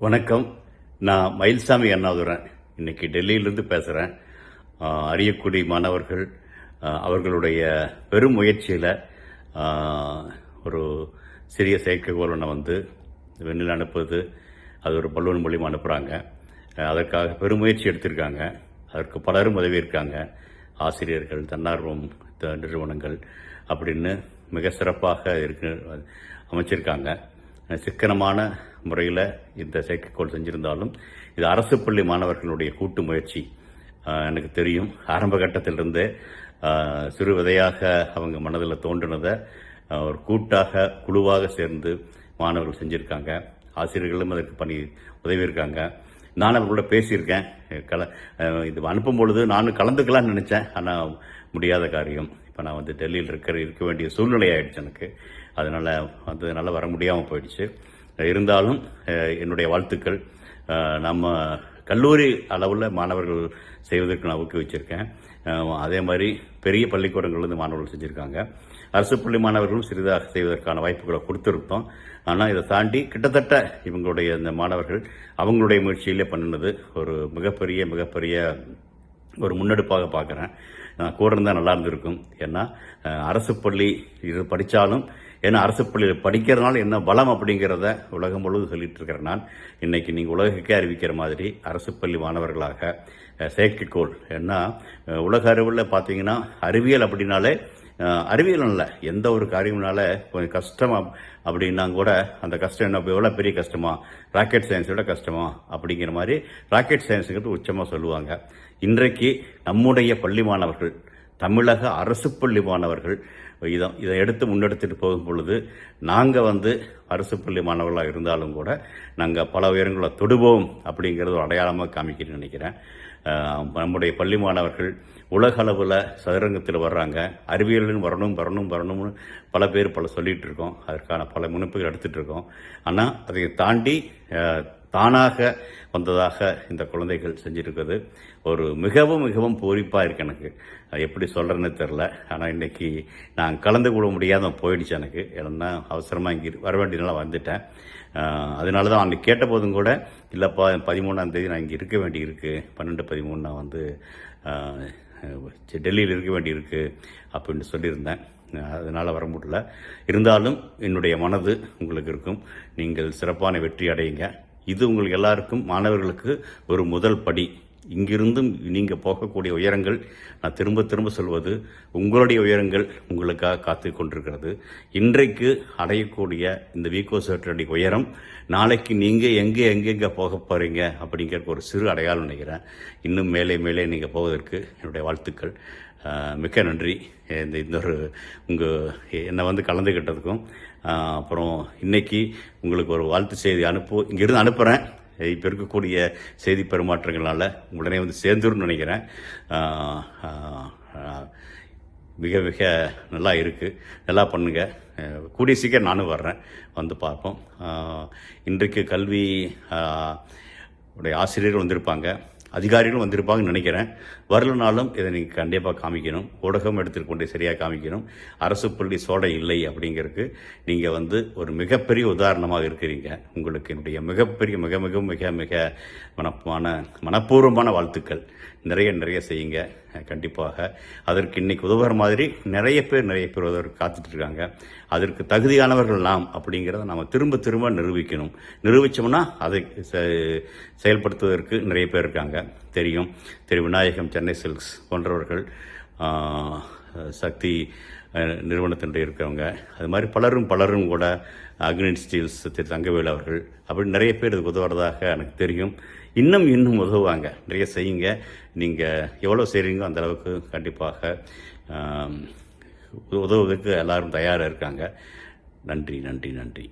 வணக்கம். நான் மயில்சாமி அண்ணாதுரன். இன்னைக்கு டெல்லியிலிருந்து பேசுகிறேன். அரியக்குடி மாணவர்கள் அவர்களுடைய பெரும் முயற்சியில் ஒரு சிறிய செயற்கைக்கோள் ஒன்றை வந்து விண்ணில் அனுப்புவது, அது ஒரு பலூன் மூலியமாக அனுப்புகிறாங்க. அதற்காக பெருமுயற்சி எடுத்திருக்காங்க. அதற்கு பலரும் உதவி இருக்காங்க. ஆசிரியர்கள், தன்னார்வம் நிறுவனங்கள் அப்படின்னு மிக சிறப்பாக அமைச்சிருக்காங்க. சிக்கனமான முறையில் இந்த செயற்கைக்கோள் செஞ்சிருந்தாலும் இது அரசு பள்ளி மாணவர்களுடைய கூட்டு முயற்சி. எனக்கு தெரியும், ஆரம்ப கட்டத்திலிருந்தே சிறு விதையாக அவங்க மனதில் தோன்றினதை ஒரு கூட்டாக குழுவாக சேர்ந்து மாணவர்கள் செஞ்சுருக்காங்க. ஆசிரியர்களும் அதற்கு உதவி இருக்காங்க. நான் அவர்களோட பேசியிருக்கேன். இது அனுப்பும் பொழுது நானும் கலந்துக்கலாம்னு நினச்சேன். ஆனால் முடியாத காரியம். இப்போ நான் வந்து டெல்லியில் இருக்க வேண்டிய சூழ்நிலை ஆயிடுச்சு எனக்கு. அதனால வர முடியாமல் போயிடுச்சு. இருந்தாலும் என்னுடைய வாழ்த்துக்கள். நம்ம கல்லூரி அளவில் மாணவர்கள் செய்வதற்கு நான் ஊக்குவிச்சிருக்கேன். அதே மாதிரி பெரிய பள்ளிக்கூடங்கள்லேருந்து மாணவர்கள் செஞ்சுருக்காங்க. அரசு பள்ளி மாணவர்களும் சிறிதாக செய்வதற்கான வாய்ப்புகளை கொடுத்துருக்கோம். ஆனால் இதை தாண்டி கிட்டத்தட்ட இவங்களுடைய இந்த மாணவர்கள் அவங்களுடைய முயற்சியிலே பண்ணினது ஒரு மிகப்பெரிய ஒரு முன்னெடுப்பாக பார்க்குறேன். நான் கூட இருந்தால் நல்லா இருந்திருக்கும். ஏன்னா அரசு பள்ளி இது படித்தாலும், ஏன்னா அரசு பள்ளியில் படிக்கிறதுனால என்ன பலம் அப்படிங்கிறத உலகம் முழுவதும் சொல்லிட்டு இருக்கிறேன். நான் இன்னைக்கு நீங்கள் உலகுக்கே அறிவிக்கிற மாதிரி அரசு பள்ளி மாணவர்களாக செயற்கைக்கோள். ஏன்னா உலக அறிவில் பார்த்தீங்கன்னா அறிவியல் அப்படின்னாலே, அறிவியல் இல்லை, எந்த ஒரு காரியம்னால கொஞ்சம் கஷ்டம் அப்படின்னா கூட அந்த கஷ்டம் என்ன எவ்வளோ பெரிய கஷ்டமா, ராக்கெட் சயின்ஸோட கஷ்டமா அப்படிங்கிற மாதிரி ராக்கெட் சயின்ஸுங்கிறது உச்சமாக சொல்லுவாங்க. இன்றைக்கு நம்முடைய பள்ளி மாணவர்கள், தமிழக அரசு பள்ளி மாணவர்கள் இதை முன்னெடுத்துட்டு போகும் பொழுது நாங்கள் வந்து அரசு பள்ளி மாணவர்களாக இருந்தாலும் கூட நாங்கள் பல உயரங்களை தொடுவோம் அப்படிங்கிறது ஒரு அடையாளமாக காமிக்கிறேன்னு நினைக்கிறேன். நம்முடைய பள்ளி மாணவர்கள் உலக அளவில் சதுரங்கத்தில் வர்றாங்க. அறிவியலுன்னு வரணும்னு பல பேர் சொல்லிட்டு இருக்கோம். அதற்கான பல முனைப்புகள் எடுத்துட்டு இருக்கோம். ஆனால் அதை தாண்டி தானாக வந்ததாக இந்த குழந்தைகள் செஞ்சிருக்கிறது ஒரு மிகவும் பூரிப்பாக இருக்கு எனக்கு. எப்படி சொல்கிறேன்னு தெரில. ஆனால் இன்னைக்கு நான் கலந்து கொள்ள முடியாத போயிடுச்சு எனக்கு. ஏன்னா அவசரமாக இங்கே வர வேண்டியதுனால வந்துட்டேன். அதனால தான் அன்றைக்கி கேட்ட போதும் கூட, இல்லைப்பா 13ஆம் தேதி நான் இங்கே இருக்க வேண்டி இருக்குது, 12-13 நான் வந்து டெல்லியில் இருக்க வேண்டி இருக்குது அப்படின்னு சொல்லியிருந்தேன். அதனால் வர முடியல. இருந்தாலும் என்னுடைய மனது உங்களுக்கு இருக்கும். நீங்கள் சிறப்பான வெற்றி அடையுங்க. இது உங்களுக்கு எல்லாருக்கும், மாணவர்களுக்கு ஒரு முதல் படி. இங்கிருந்தும் நீங்கள் போகக்கூடிய உயரங்கள், நான் திரும்ப சொல்வது, உங்களுடைய உயரங்கள் உங்களுக்காக காத்து கொண்டிருக்கிறது. இன்றைக்கு அடையக்கூடிய இந்த வீகோ சேட்டடி உயரம் நாளைக்கு நீங்கள் எங்கே போக போகிறீங்க அப்படிங்கிற ஒரு சிறு அடையாளம் நினைக்கிறேன். இன்னும் மேலே நீங்கள் போவதற்கு என்னுடைய வாழ்த்துக்கள். மிக்க நன்றி. இந்த ஒரு என்னை வந்து கலந்துக்கிட்டதுக்கும். அப்புறம் இன்னைக்கு உங்களுக்கு ஒரு வாழ்த்து செய்தி இங்கிருந்து அனுப்புகிறேன். இப்போ இருக்கக்கூடிய செய்தி பரிமாற்றங்களால் உடனே வந்து சேர்ந்துருன்னு நினைக்கிறேன். மிக நல்லா இருக்குது. நல்லா பண்ணுங்க. கூடிய சீக்கிரம் நானும் வர்றேன், வந்து பார்ப்போம். இன்றைக்கு கல்வி உடைய ஆசிரியர்கள் வந்திருப்பாங்க, அதிகாரிகளும் வந்திருப்பாங்கன்னு நினைக்கிறேன். வரலனாலும் இதை நீங்கள் கண்டிப்பாக காமிக்கணும். ஊடகம் எடுத்துக்கொண்டே சரியாக காமிக்கணும். அரசு பள்ளி சோடை இல்லை அப்படிங்கிறதுக்கு நீங்கள் வந்து ஒரு மிகப்பெரிய உதாரணமாக இருக்கிறீங்க. உங்களுக்கு என்னுடைய மிக மனப்பூர்வமான வாழ்த்துக்கள். நிறைய செய்யுங்க. கண்டிப்பாக அதற்கு இன்னைக்கு உதவுற மாதிரி நிறைய பேர் உதவ காத்துட்டு இருக்காங்க. அதற்கு தகுதியானவர்கள் நாம் அப்படிங்கிறத நம்ம திரும்ப நிரூபிக்கணும். நிரூபித்தோம்னா அதை செயல்படுத்துவதற்கு நிறைய பேர் இருக்காங்க. தெரியும். விநாயகம், சென்னை சில்க்ஸ் போன்றவர்கள், சக்தி நிறுவனத்தினுடைய இருக்கிறவங்க, அது மாதிரி பலரும் கூட, அக்னின் ஸ்டீல்ஸ் தங்கவேலு அவர்கள், அப்படி நிறைய பேர் இதுக்கு உதவுறதாக எனக்கு தெரியும். இன்னும் உதவுவாங்க. நிறைய செய்யுங்க. நீங்கள் எவ்வளோ செய்கிறீங்களோ அந்த அளவுக்கு கண்டிப்பாக உதவுவதற்கு எல்லாரும் தயாராக இருக்காங்க. நன்றி.